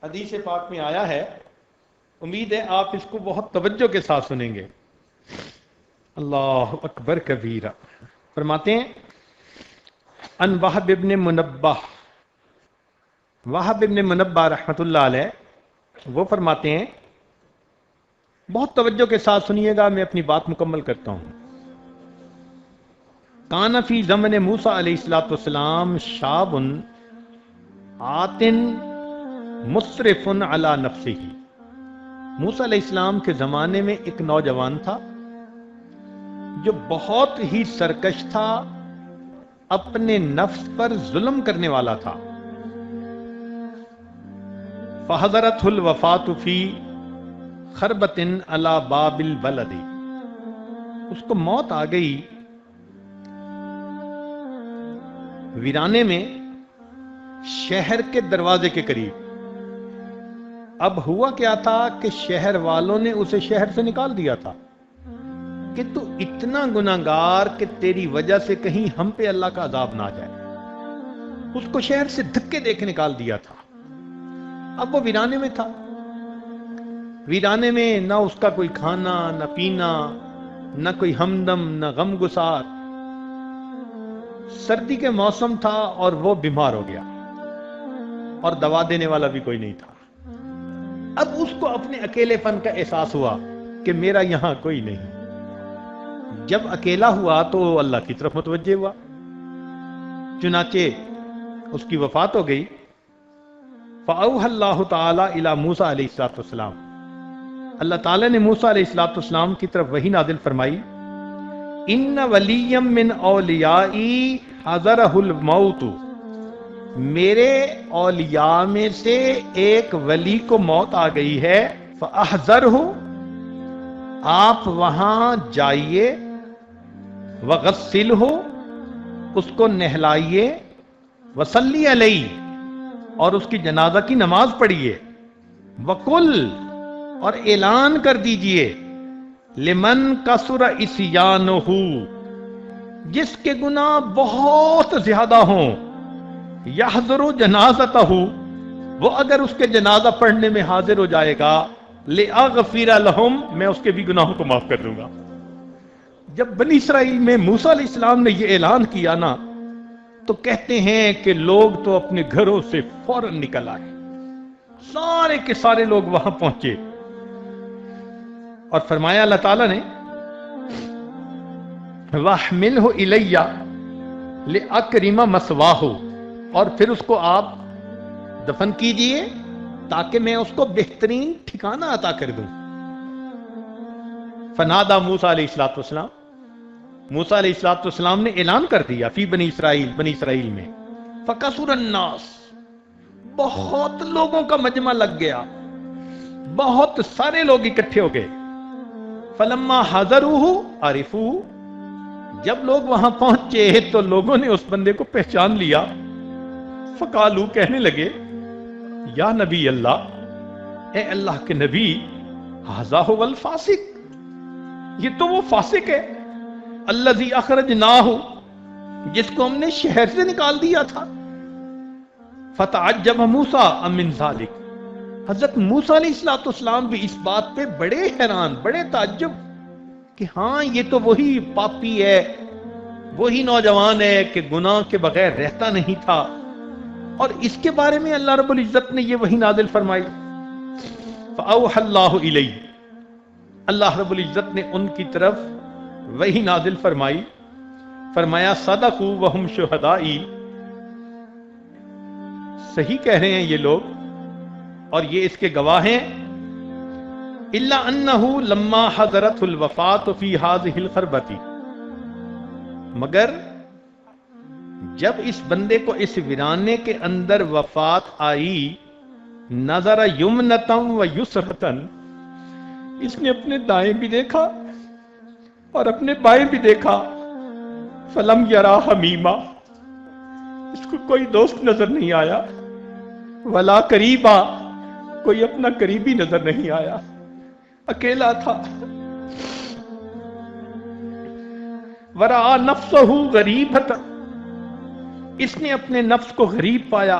حدیث پاک میں آیا ہے، امید ہے آپ اس کو بہت توجہ کے ساتھ سنیں گے۔ اللہ اکبر کبیرہ۔ فرماتے ہیں ان وہب ابن منبہ، وہب ابن منبہ رحمۃ اللہ علیہ وہ فرماتے ہیں، بہت توجہ کے ساتھ سنیے گا، میں اپنی بات مکمل کرتا ہوں۔ کان فی زمن موسیٰ علیہ الصلوۃ والسلام شاب آتن مسرف علی نفسہ، موسیٰ علیہ السلام کے زمانے میں ایک نوجوان تھا جو بہت ہی سرکش تھا، اپنے نفس پر ظلم کرنے والا تھا۔ فحضرتہ الوفاۃ فی خربۃ علی باب البلد، اس کو موت آ گئی ویرانے میں شہر کے دروازے کے قریب۔ اب ہوا کیا تھا کہ شہر والوں نے اسے شہر سے نکال دیا تھا کہ تو اتنا گناہگار کہ تیری وجہ سے کہیں ہم پہ اللہ کا عذاب نہ آ جائے۔ اس کو شہر سے دھکے دے کے نکال دیا تھا۔ اب وہ ویرانے میں تھا، ویرانے میں نہ اس کا کوئی کھانا نہ پینا، نہ کوئی ہمدم نہ غم گسار۔ سردی کے موسم تھا اور وہ بیمار ہو گیا اور دوا دینے والا بھی کوئی نہیں تھا۔ اب اس کو اپنے اکیلے پن کا احساس ہوا کہ میرا یہاں کوئی نہیں۔ جب اکیلا ہوا تو اللہ کی طرف متوجہ ہوا، چنانچہ اس کی وفات ہو گئی۔ فأوحى اللہ تعالی الی موسیٰ علیہ السلام، اللہ تعالیٰ نے موسیٰ علیہ السلام کی طرف وحی نازل فرمائی، ان ولیم من اولیائی حضرہ الموت، میرے اولیاء میں سے ایک ولی کو موت آ گئی ہے، فاحذرہ، آپ وہاں جائیے، وغسلہ، اس کو نہلائیے، وصلی علیہ، اور اس کی جنازہ کی نماز پڑھیے، وقل، اور اعلان کر دیجئے، لمن کثر عصیانہ، جس کے گناہ بہت زیادہ ہوں، یحضر جنازتہ، وہ اگر اس کے جنازہ پڑھنے میں حاضر ہو جائے گا، لأغفر لہم، میں اس کے بھی گناہوں کو معاف کر دوں گا۔ جب بنی اسرائیل میں موسیٰ علیہ السلام نے یہ اعلان کیا نا، تو کہتے ہیں کہ لوگ تو اپنے گھروں سے فوراً نکل آئے، سارے کے سارے لوگ وہاں پہنچے، اور فرمایا اللہ تعالیٰ نے، وَاحْمِلْهُ إِلَيَّ لِأَكْرِمَ مَثْوَاهُ، اور پھر اس کو آپ دفن کیجئے تاکہ میں اس کو بہترین ٹھکانہ عطا کر دوں۔ فنادا موسیٰ علیہ السلام، موسیٰ علیہ السلام نے اعلان کر دیا، فی بنی اسرائیل میں، فَكَثُرَ النَّاسِ، بہت لوگوں کا مجمع لگ گیا، بہت سارے لوگ اکٹھے ہو گئے۔ فَلَمَّا حَضَرُوهُ عَرِفُوهُ، جب لوگ وہاں پہنچے تو لوگوں نے اس بندے کو پہچان لیا۔ فقالو، کہنے لگے، یا نبی اللہ، اے اللہ کے نبی، ھذا ھو الفاسق، یہ تو وہ فاسق ہے، الذی اخرجناہ، جس کو ہم نے شہر سے نکال دیا تھا۔ فتعجب موسیٰ من ذلک، حضرت موسیٰ علیہ السلام بھی اس بات پہ بڑے حیران، بڑے تعجب کہ ہاں یہ تو وہی پاپی ہے، وہی نوجوان ہے کہ گناہ کے بغیر رہتا نہیں تھا، اور اس کے بارے میں اللہ رب العزت نے یہ وحی نازل فرمائی۔ فأوحى اللہ الیہ، اللہ رب العزت نے ان کی طرف وحی نازل فرمائی، فرمایا صدقوا وہم شہدائی، صحیح کہہ رہے ہیں یہ لوگ اور یہ اس کے گواہ ہیں، الا انہ لما حضرت الوفاۃ فی ہذہ الخربۃ، مگر جب اس بندے کو اس ویرانے کے اندر وفات آئی، نظر یمنتم و یسرتن، اس نے اپنے دائیں بھی دیکھا اور اپنے بائیں بھی دیکھا، فلم یرا حمیما، اس کو کوئی دوست نظر نہیں آیا، ولا قریبا، کوئی اپنا قریبی نظر نہیں آیا، اکیلا تھا۔ ورآ نفسہ غریبۃ، اس نے اپنے نفس کو غریب پایا،